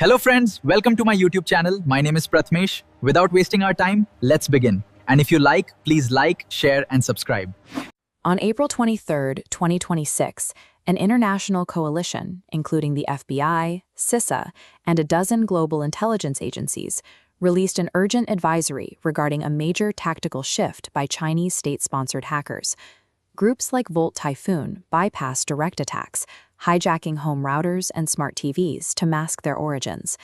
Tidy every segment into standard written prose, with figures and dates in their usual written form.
Hello friends, welcome to my YouTube channel. My name is Prathamesh. Without wasting our time, let's begin. And if you like, please like, share, and subscribe. On April 23, 2026, an international coalition, including the FBI, CISA, and a dozen global intelligence agencies, released an urgent advisory regarding a major tactical shift by Chinese state-sponsored hackers. Groups like Typhoon bypass direct attacks, hijacking home routers and smart TVs to mask their origins.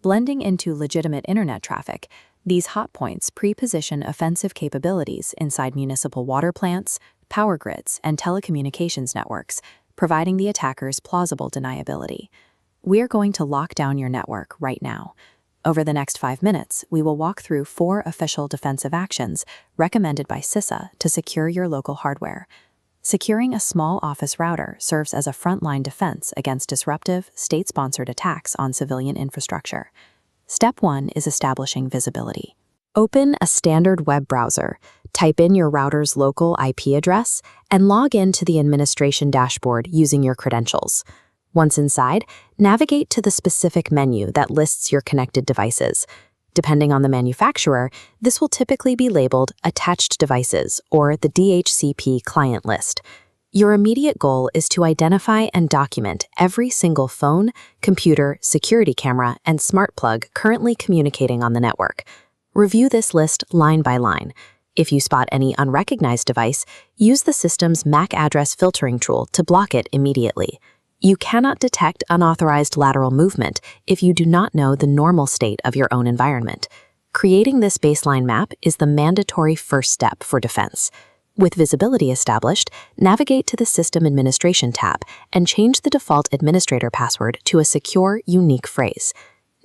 Blending into legitimate internet traffic, these hotpoints preposition offensive capabilities inside municipal water plants, power grids, and telecommunications networks, providing the attackers plausible deniability. We're going to lock down your network right now. Over the next 5 minutes, we will walk through 4 official defensive actions recommended by CISA to secure your local hardware. Securing a small office router serves as a frontline defense against disruptive, state-sponsored attacks on civilian infrastructure. Step 1 is establishing visibility. Open a standard web browser, type in your router's local IP address, and log in to the administration dashboard using your credentials. Once inside, navigate to the specific menu that lists your connected devices. Depending on the manufacturer, this will typically be labeled Attached Devices or the DHCP client list. Your immediate goal is to identify and document every single phone, computer, security camera, and smart plug currently communicating on the network. Review this list line by line. If you spot any unrecognized device, use the system's MAC address filtering tool to block it immediately. You cannot detect unauthorized lateral movement if you do not know the normal state of your own environment. Creating this baseline map is the mandatory first step for defense. With visibility established, navigate to the System Administration tab and change the default administrator password to a secure, unique phrase.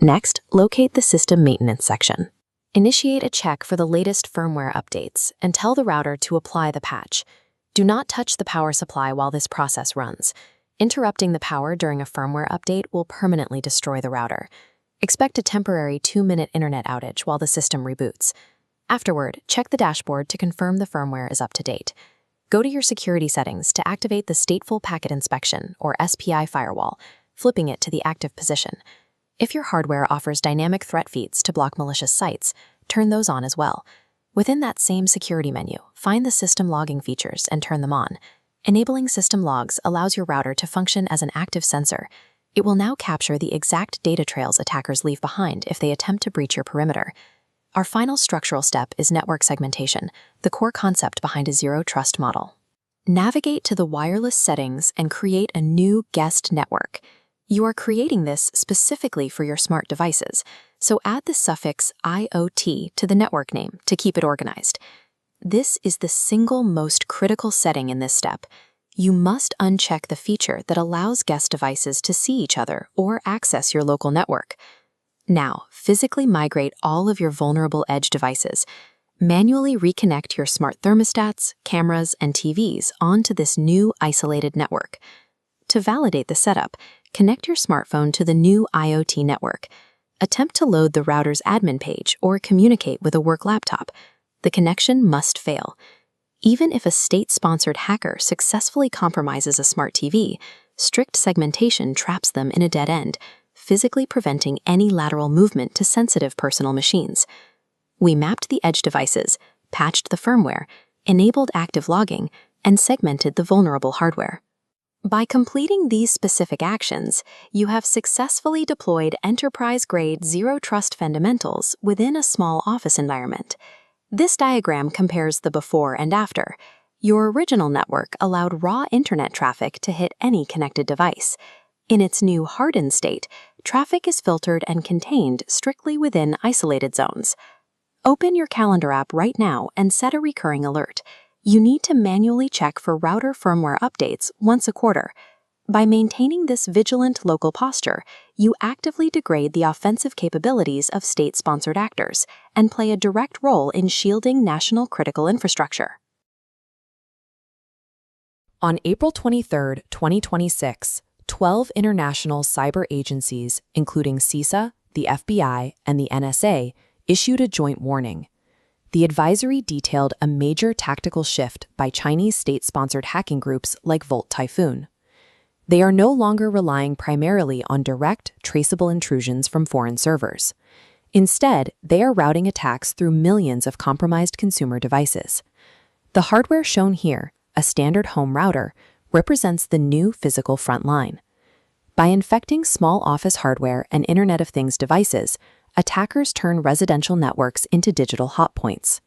Next, locate the System Maintenance section. Initiate a check for the latest firmware updates and tell the router to apply the patch. Do not touch the power supply while this process runs. Interrupting the power during a firmware update will permanently destroy the router. Expect a temporary 2-minute internet outage while the system reboots. Afterward, check the dashboard to confirm the firmware is up to date. Go to your security settings to activate the Stateful Packet Inspection, or SPI firewall, flipping it to the active position. If your hardware offers dynamic threat feeds to block malicious sites, turn those on as well. Within that same security menu, find the system logging features and turn them on. Enabling system logs allows your router to function as an active sensor. It will now capture the exact data trails attackers leave behind if they attempt to breach your perimeter. Our final structural step is network segmentation, the core concept behind a zero-trust model. Navigate to the wireless settings and create a new guest network. You are creating this specifically for your smart devices, so add the suffix IoT to the network name to keep it organized. This is the single most critical setting in this step. You must uncheck the feature that allows guest devices to see each other or access your local network. Now, physically migrate all of your vulnerable edge devices. Manually reconnect your smart thermostats, cameras, and TVs onto this new isolated network. To validate the setup, connect your smartphone to the new IoT network. Attempt to load the router's admin page or communicate with a work laptop. The connection must fail. Even if a state-sponsored hacker successfully compromises a smart TV, strict segmentation traps them in a dead end, physically preventing any lateral movement to sensitive personal machines. We mapped the edge devices, patched the firmware, enabled active logging, and segmented the vulnerable hardware. By completing these specific actions, you have successfully deployed enterprise-grade zero-trust fundamentals within a small office environment. This diagram compares the before and after. Your original network allowed raw internet traffic to hit any connected device. In its new hardened state, traffic is filtered and contained strictly within isolated zones. Open your calendar app right now and set a recurring alert. You need to manually check for router firmware updates once a quarter. By maintaining this vigilant local posture, you actively degrade the offensive capabilities of state-sponsored actors and play a direct role in shielding national critical infrastructure. On April 23, 2026, 12 international cyber agencies, including CISA, the FBI, and the NSA, issued a joint warning. The advisory detailed a major tactical shift by Chinese state-sponsored hacking groups like Typhoon. They are no longer relying primarily on direct, traceable intrusions from foreign servers. Instead, they are routing attacks through millions of compromised consumer devices. The hardware shown here, a standard home router, represents the new physical front line. By infecting small office hardware and Internet of Things devices, attackers turn residential networks into digital hotpoints.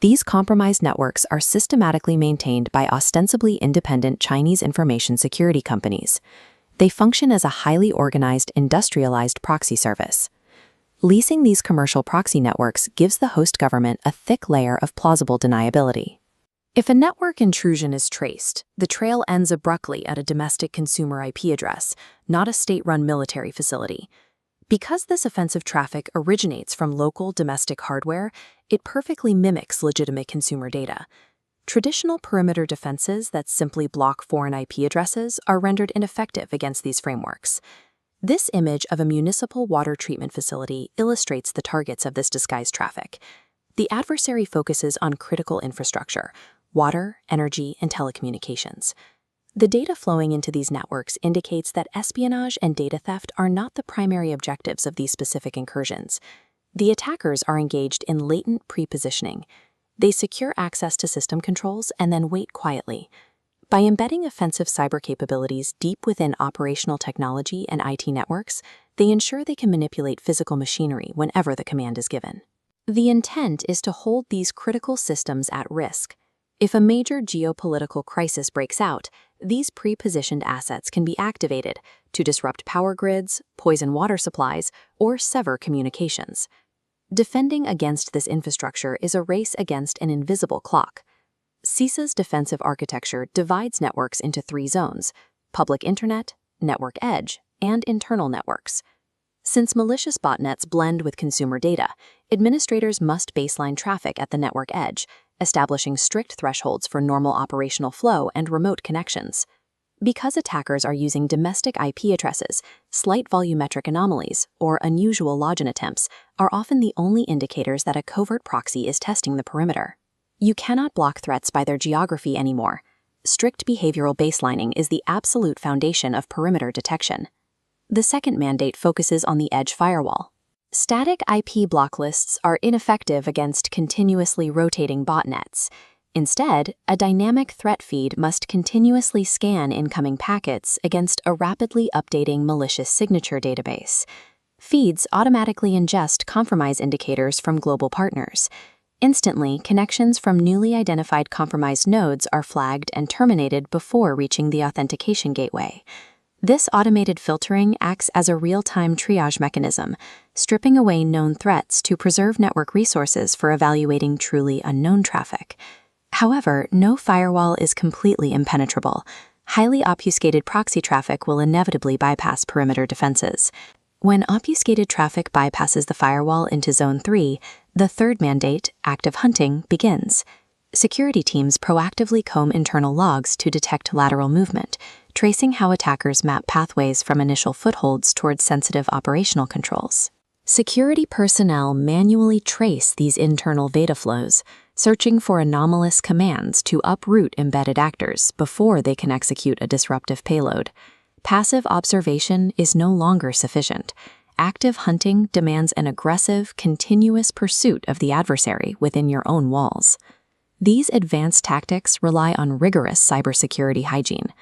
These compromised networks are systematically maintained by ostensibly independent Chinese information security companies. They function as a highly organized, industrialized proxy service. Leasing these commercial proxy networks gives the host government a thick layer of plausible deniability. If a network intrusion is traced, the trail ends abruptly at a domestic consumer IP address, not a state-run military facility. Because this offensive traffic originates from local domestic hardware, it perfectly mimics legitimate consumer data. Traditional perimeter defenses that simply block foreign IP addresses are rendered ineffective against these frameworks. This image of a municipal water treatment facility illustrates the targets of this disguised traffic. The adversary focuses on critical infrastructure, water, energy, and telecommunications. The data flowing into these networks indicates that espionage and data theft are not the primary objectives of these specific incursions. The attackers are engaged in latent prepositioning. They secure access to system controls and then wait quietly. By embedding offensive cyber capabilities deep within operational technology and IT networks, they ensure they can manipulate physical machinery whenever the command is given. The intent is to hold these critical systems at risk. If a major geopolitical crisis breaks out, these pre-positioned assets can be activated to disrupt power grids, poison water supplies, or sever communications. Defending against this infrastructure is a race against an invisible clock. CISA's defensive architecture divides networks into 3 zones: public internet, network edge, and internal networks. Since malicious botnets blend with consumer data, administrators must baseline traffic at the network edge, establishing strict thresholds for normal operational flow and remote connections. Because attackers are using domestic IP addresses, slight volumetric anomalies, or unusual login attempts are often the only indicators that a covert proxy is testing the perimeter. You cannot block threats by their geography anymore. Strict behavioral baselining is the absolute foundation of perimeter detection. The second mandate focuses on the edge firewall. Static IP block lists are ineffective against continuously rotating botnets. Instead, a dynamic threat feed must continuously scan incoming packets against a rapidly updating malicious signature database. Feeds automatically ingest compromise indicators from global partners. Instantly, connections from newly identified compromised nodes are flagged and terminated before reaching the authentication gateway. This automated filtering acts as a real-time triage mechanism, stripping away known threats to preserve network resources for evaluating truly unknown traffic. However, no firewall is completely impenetrable. Highly obfuscated proxy traffic will inevitably bypass perimeter defenses. When obfuscated traffic bypasses the firewall into Zone 3, the third mandate, active hunting, begins. Security teams proactively comb internal logs to detect lateral movement, tracing how attackers map pathways from initial footholds towards sensitive operational controls. Security personnel manually trace these internal data flows, searching for anomalous commands to uproot embedded actors before they can execute a disruptive payload. Passive observation is no longer sufficient. Active hunting demands an aggressive, continuous pursuit of the adversary within your own walls. These advanced tactics rely on rigorous cybersecurity hygiene.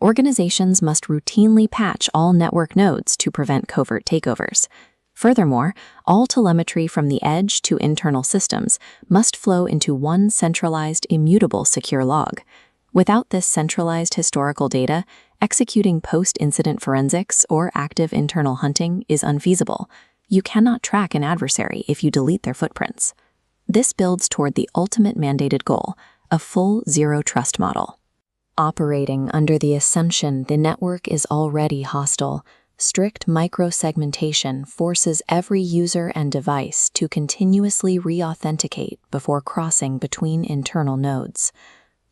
Organizations must routinely patch all network nodes to prevent covert takeovers. Furthermore, all telemetry from the edge to internal systems must flow into one centralized, immutable secure log. Without this centralized historical data, executing post-incident forensics or active internal hunting is unfeasible. You cannot track an adversary if you delete their footprints. This builds toward the ultimate mandated goal, a full zero-trust model. Operating under the assumption the network is already hostile, strict micro-segmentation forces every user and device to continuously re-authenticate before crossing between internal nodes.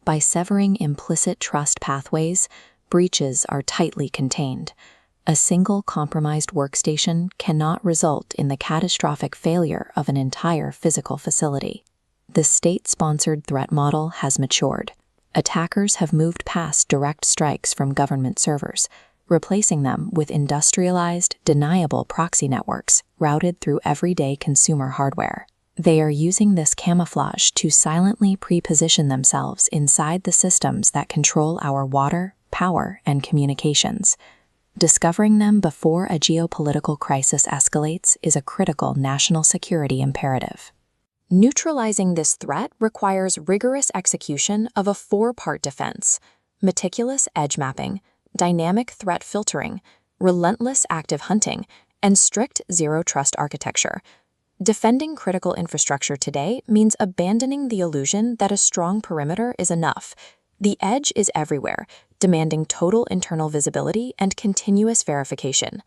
By severing implicit trust pathways, breaches are tightly contained. A single compromised workstation cannot result in the catastrophic failure of an entire physical facility. The state-sponsored threat model has matured. attackers have moved past direct strikes from government servers, replacing them with industrialized, deniable proxy networks routed through everyday consumer hardware. They are using this camouflage to silently preposition themselves inside the systems that control our water, power, and communications. Discovering them before a geopolitical crisis escalates is a critical national security imperative. Neutralizing this threat requires rigorous execution of a four-part defense: meticulous edge mapping, dynamic threat filtering, relentless active hunting, and strict zero-trust architecture. Defending critical infrastructure today means abandoning the illusion that a strong perimeter is enough. The edge is everywhere, demanding total internal visibility and continuous verification.